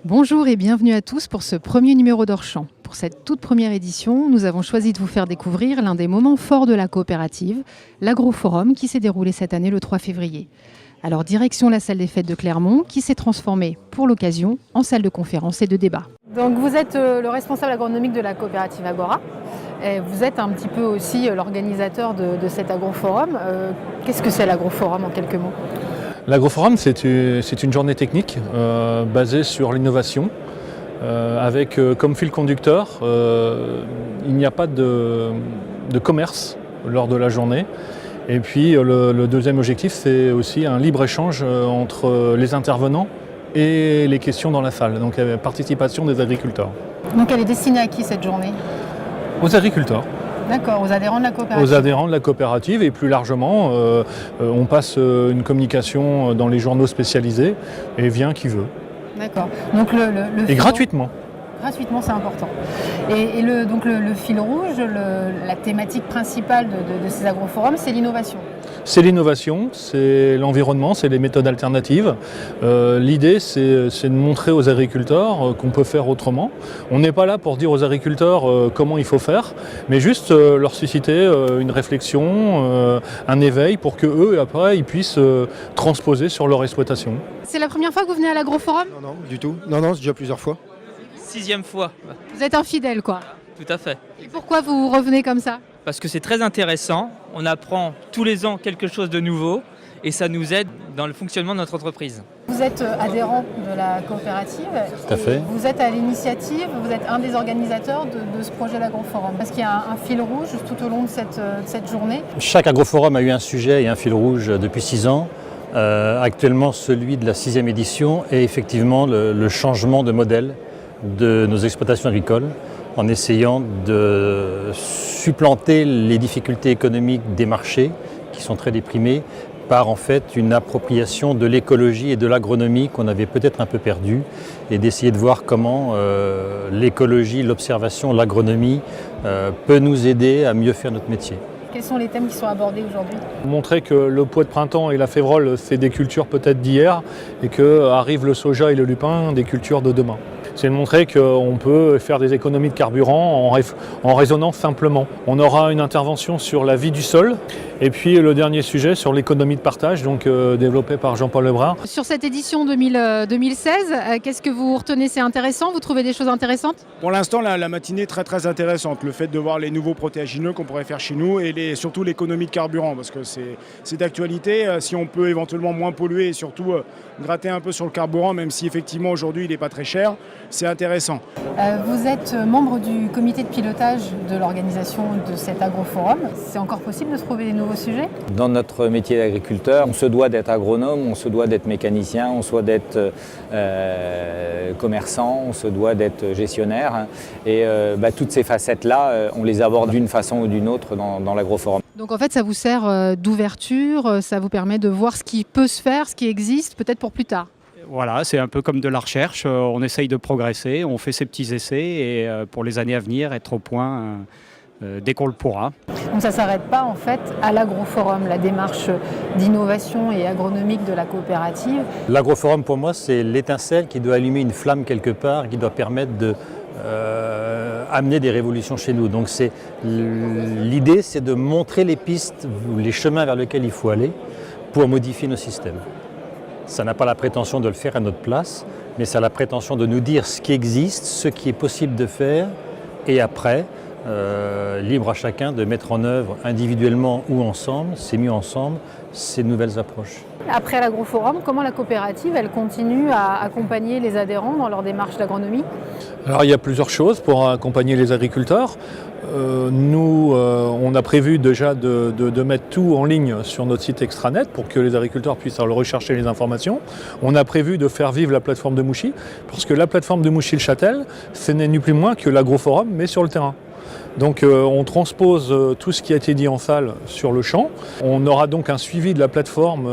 Bonjour et bienvenue à tous pour ce premier numéro d'Hors-Champ. Pour cette toute première édition, nous avons choisi de vous faire découvrir l'un des moments forts de la coopérative, l'Agroforum qui s'est déroulé cette année le 3 février. Alors direction la salle des fêtes de Clermont qui s'est transformée pour l'occasion en salle de conférence et de débat. Donc vous êtes le responsable agronomique de la coopérative Agora. Et vous êtes un petit peu aussi l'organisateur de cet Agroforum. Qu'est-ce que c'est l'Agroforum en quelques mots ? L'Agroforum, c'est une journée technique basée sur l'innovation, avec comme fil conducteur, il n'y a pas de commerce lors de la journée. Et puis le deuxième objectif, c'est aussi un libre-échange entre les intervenants et les questions dans la salle, donc participation des agriculteurs. Donc elle est destinée à qui cette journée ? Aux agriculteurs. D'accord, aux adhérents de la coopérative. Aux adhérents de la coopérative et plus largement, on passe une communication dans les journaux spécialisés et vient qui veut. D'accord. Donc et gratuitement. Gratuitement, c'est important. Et le fil rouge, la thématique principale de ces agroforums, c'est l'innovation. C'est l'innovation, c'est l'environnement, c'est les méthodes alternatives. L'idée, c'est de montrer aux agriculteurs qu'on peut faire autrement. On n'est pas là pour dire aux agriculteurs comment il faut faire, mais juste leur susciter une réflexion, un éveil pour qu'eux, après, ils puissent transposer sur leur exploitation. C'est la première fois que vous venez à l'Agroforum ? Non, du tout. Non, c'est déjà plusieurs fois. 6e fois. Vous êtes un fidèle, quoi. Tout à fait. Et pourquoi vous revenez comme ça ? Parce que c'est très intéressant, on apprend tous les ans quelque chose de nouveau et ça nous aide dans le fonctionnement de notre entreprise. Vous êtes adhérent de la coopérative. Tout à fait. Vous êtes à l'initiative, vous êtes un des organisateurs de ce projet d'Agroforum. Parce qu'il y a un fil rouge tout au long de cette journée. Chaque Agroforum a eu un sujet et un fil rouge depuis 6 ans. Actuellement, celui de la 6e édition est effectivement le changement de modèle de nos exploitations agricoles en essayant de supplanter les difficultés économiques des marchés qui sont très déprimés par en fait une appropriation de l'écologie et de l'agronomie qu'on avait peut-être un peu perdue et d'essayer de voir comment l'écologie, l'observation, l'agronomie peut nous aider à mieux faire notre métier. Quels sont les thèmes qui sont abordés aujourd'hui ? Montrer que le pois de printemps et la févrole, c'est des cultures peut-être d'hier et qu'arrive le soja et le lupin, des cultures de demain. C'est de montrer qu'on peut faire des économies de carburant en raisonnant simplement. On aura une intervention sur la vie du sol et puis le dernier sujet sur l'économie de partage, donc développé par Jean-Paul Lebrun. Sur cette édition 2016, qu'est-ce que vous retenez ? C'est intéressant ? Vous trouvez des choses intéressantes ? Pour l'instant, la matinée est très très intéressante. Le fait de voir les nouveaux protéagineux qu'on pourrait faire chez nous et surtout l'économie de carburant parce que c'est d'actualité. Si on peut éventuellement moins polluer et surtout gratter un peu sur le carburant, même si effectivement aujourd'hui il n'est pas très cher, c'est intéressant. Vous êtes membre du comité de pilotage de l'organisation de cet Agroforum. C'est encore possible de trouver des nouveaux sujets ? Dans notre métier d'agriculteur, on se doit d'être agronome, on se doit d'être mécanicien, on se doit d'être commerçant, on se doit d'être gestionnaire. Et toutes ces facettes-là, on les aborde d'une façon ou d'une autre dans l'Agroforum. Donc en fait, ça vous sert d'ouverture, ça vous permet de voir ce qui peut se faire, ce qui existe, peut-être pour plus tard. Voilà, c'est un peu comme de la recherche, on essaye de progresser, on fait ses petits essais et pour les années à venir, être au point dès qu'on le pourra. Donc ça ne s'arrête pas en fait à l'Agroforum, la démarche d'innovation et agronomique de la coopérative. L'Agroforum pour moi c'est l'étincelle qui doit allumer une flamme quelque part, qui doit permettre de amener des révolutions chez nous. Donc l'idée c'est de montrer les pistes, les chemins vers lesquels il faut aller pour modifier nos systèmes. Ça n'a pas la prétention de le faire à notre place, mais ça a la prétention de nous dire ce qui existe, ce qui est possible de faire, et après, libre à chacun de mettre en œuvre individuellement ou ensemble, c'est mieux ensemble, ces nouvelles approches. Après l'Agroforum, comment la coopérative elle continue à accompagner les adhérents dans leur démarche d'agronomie ? Alors il y a plusieurs choses pour accompagner les agriculteurs. Nous, on a prévu déjà de mettre tout en ligne sur notre site extranet pour que les agriculteurs puissent rechercher les informations. On a prévu de faire vivre la plateforme de Mouchy, parce que la plateforme de Mouchy-le-Châtel, ce n'est ni plus moins que l'Agroforum, mais sur le terrain. Donc on transpose tout ce qui a été dit en salle sur le champ. On aura donc un suivi de la plateforme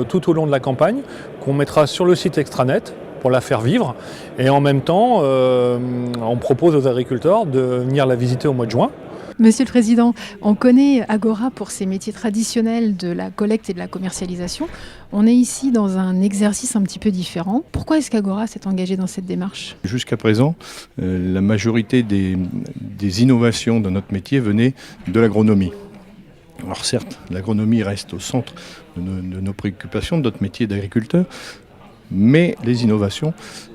tout au long de la campagne qu'on mettra sur le site extranet pour la faire vivre. Et en même temps, on propose aux agriculteurs de venir la visiter au mois de juin Monsieur le Président, on connaît Agora pour ses métiers traditionnels de la collecte et de la commercialisation. On est ici dans un exercice un petit peu différent. Pourquoi est-ce qu'Agora s'est engagé dans cette démarche ? Jusqu'à présent, la majorité des innovations dans notre métier venaient de l'agronomie. Alors certes, l'agronomie reste au centre de nos préoccupations, de notre métier d'agriculteur, mais les innovations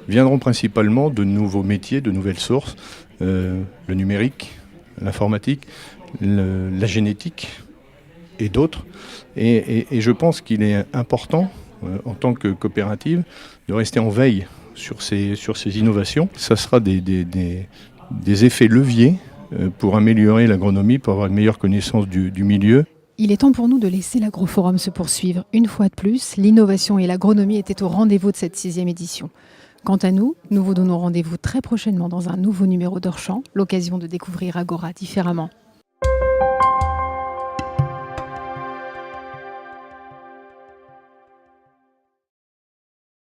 viendront principalement de nouveaux métiers, de nouvelles sources, le numérique, l'informatique, la génétique et d'autres. Et je pense qu'il est important, en tant que coopérative, de rester en veille sur ces innovations. Ça sera des effets leviers pour améliorer l'agronomie, pour avoir une meilleure connaissance du milieu. Il est temps pour nous de laisser l'Agroforum se poursuivre. Une fois de plus, l'innovation et l'agronomie étaient au rendez-vous de cette 6e édition. Quant à nous, nous vous donnons rendez-vous très prochainement dans un nouveau numéro d'Hors-Champ, l'occasion de découvrir Agora différemment.